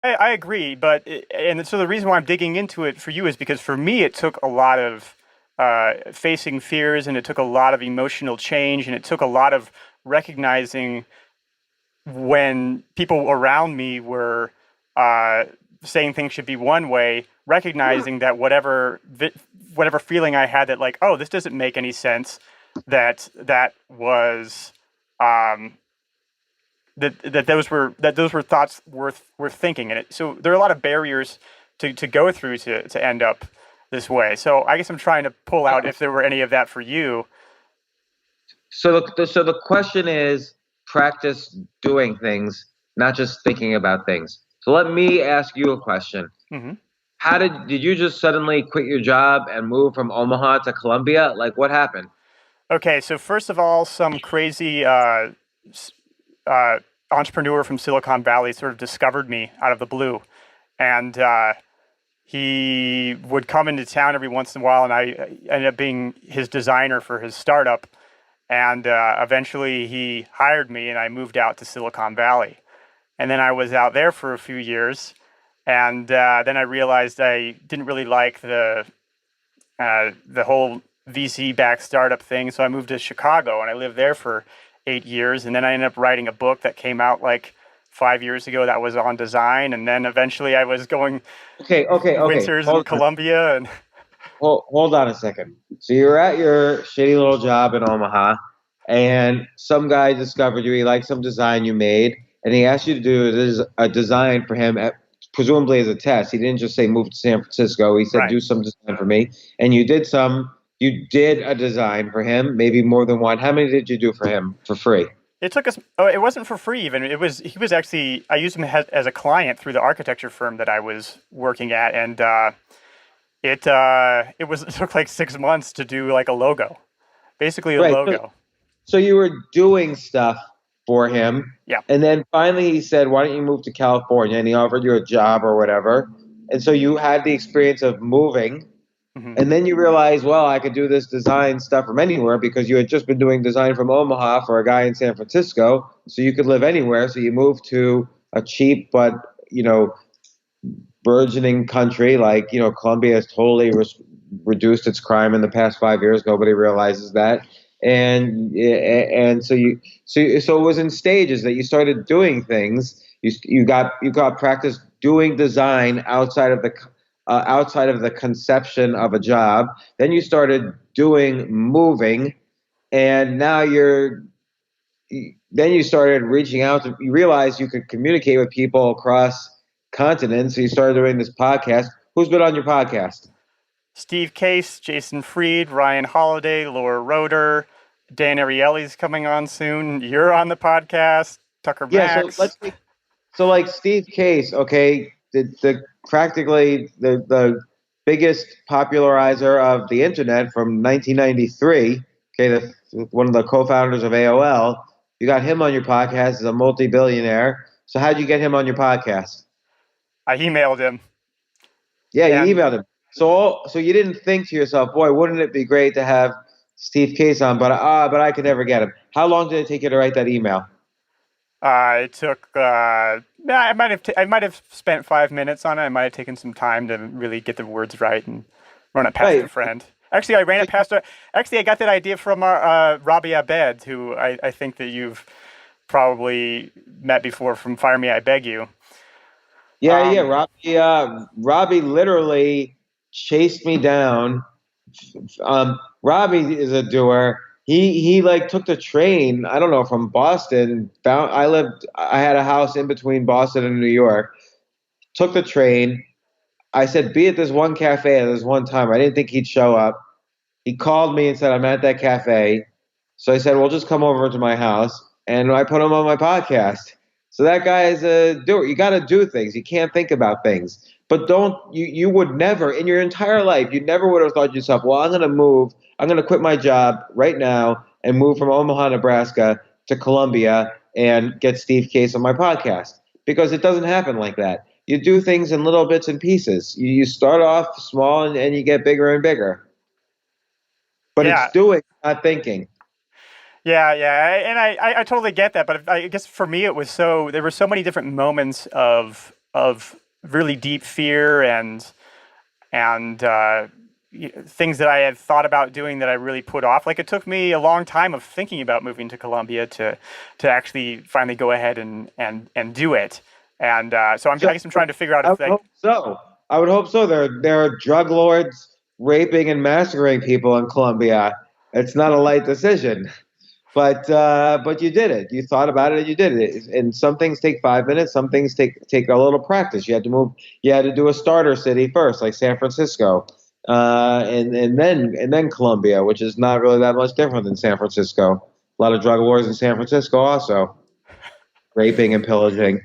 I agree, and so the reason why I'm digging into it for you is because for me it took a lot of facing fears, and it took a lot of emotional change, and it took a lot of recognizing when people around me were uh, saying things should be one way, recognizing that whatever feeling I had that like, oh, this doesn't make any sense, that was um, that those were thoughts worth thinking. So there are a lot of barriers to go through to end up this way. So I guess I'm trying to pull out if there were any of that for you. So the question is practice doing things, not just thinking about things. So let me ask you a question. Hmm. How did you just suddenly quit your job and move from Omaha to Columbia? Like what happened? Okay, so first of all, some crazy uh, entrepreneur from Silicon Valley sort of discovered me out of the blue, and he would come into town every once in a while, and I ended up being his designer for his startup. And eventually, he hired me, and I moved out to Silicon Valley. And then I was out there for a few years, and then I realized I didn't really like the whole VC-backed startup thing. So I moved to Chicago, and I lived there for 8 years. And then I ended up writing a book that came out like 5 years ago that was on design. And then eventually I was going Okay. winters in Colombia. And Hold on a second. So you're at your shitty little job in Omaha, and some guy discovered you. He liked some design you made, and he asked you to do a design for him, presumably as a test. He didn't just say move to San Francisco. He said right. do some design for me, and you did some. You did a design for him, maybe more than one. How many did you do for him for free? It took us. Oh, it wasn't for free even. He was actually. I used him as a client through the architecture firm that I was working at, and it took like 6 months to do like a logo, basically a Right. So, logo. so you were doing stuff for him, Yeah. and then finally he said, "Why don't you move to California?" And he offered you a job or whatever. And so you had the experience of moving, Hmm. and then you realized, well, I could do this design stuff from anywhere because you had just been doing design from Omaha for a guy in San Francisco, so you could live anywhere. So you moved to a cheap but you know burgeoning country like Colombia has totally reduced its crime in the past 5 years. Nobody realizes that, and so it was in stages that you started doing things. You got practice doing design outside of the conception of a job. Then you started doing moving, and now you're then you started reaching out to you realized you could communicate with people across continents, so you started doing this podcast. Who's been on your podcast? Steve Case, Jason Fried, Ryan Holiday, Laura Roeder, Dan Ariely's coming on soon. You're on the podcast. Tucker Yeah, so Max. like Steve Case, okay, the practically the biggest popularizer of the internet from 1993, okay, one of the co-founders of AOL. You got him on your podcast as a multi-billionaire. So how'd you get him on your podcast? I emailed him, Yeah, you and emailed him. So you didn't think to yourself, boy, wouldn't it be great to have Steve Case on? But I could never get him. How long did it take you to write that email? it took. I might have spent 5 minutes on it. I might have taken some time to really get the words right and run it past a Right. friend. Actually, I ran So, it past. Actually, I got that idea from our Robbie Abed, who I think that you've probably met before from Fire Me, I Beg You. yeah. Um, Robbie literally chased me down. Robbie is a doer. He like took the train. I don't know, from Boston. I had a house in between Boston and New York. Took the train. I said, be at this one cafe at this one time. I didn't think he'd show up. He called me and said, I'm at that cafe. So I said, well, just come over to my house. And I put him on my podcast. So that guy is a doer. You got to do things. You can't think about things. But you would never, in your entire life, you never would have thought to yourself, well, I'm going to quit my job right now and move from Omaha, Nebraska to Columbia and get Steve Case on my podcast. Because it doesn't happen like that. You do things in little bits and pieces. You start off small and you get bigger and bigger. But it's yeah, doing, not thinking. and I totally get that. But I guess for me, it was there were so many different moments of of really deep fear and things that I had thought about doing that I really put off. Like it took me a long time of thinking about moving to Colombia to actually finally go ahead and do it. And so I guess I'm trying to figure out I if would hope so. I would hope so. There are drug lords raping and massacring people in Colombia. It's not a light decision, but you did it. You thought about it and you did it. And some things take 5 minutes. Some things take a little practice. You had to move. You had to do a starter city first, like San Francisco, and then Colombia, which is not really that much different than San Francisco. A lot of drug wars in San Francisco also, raping and pillaging.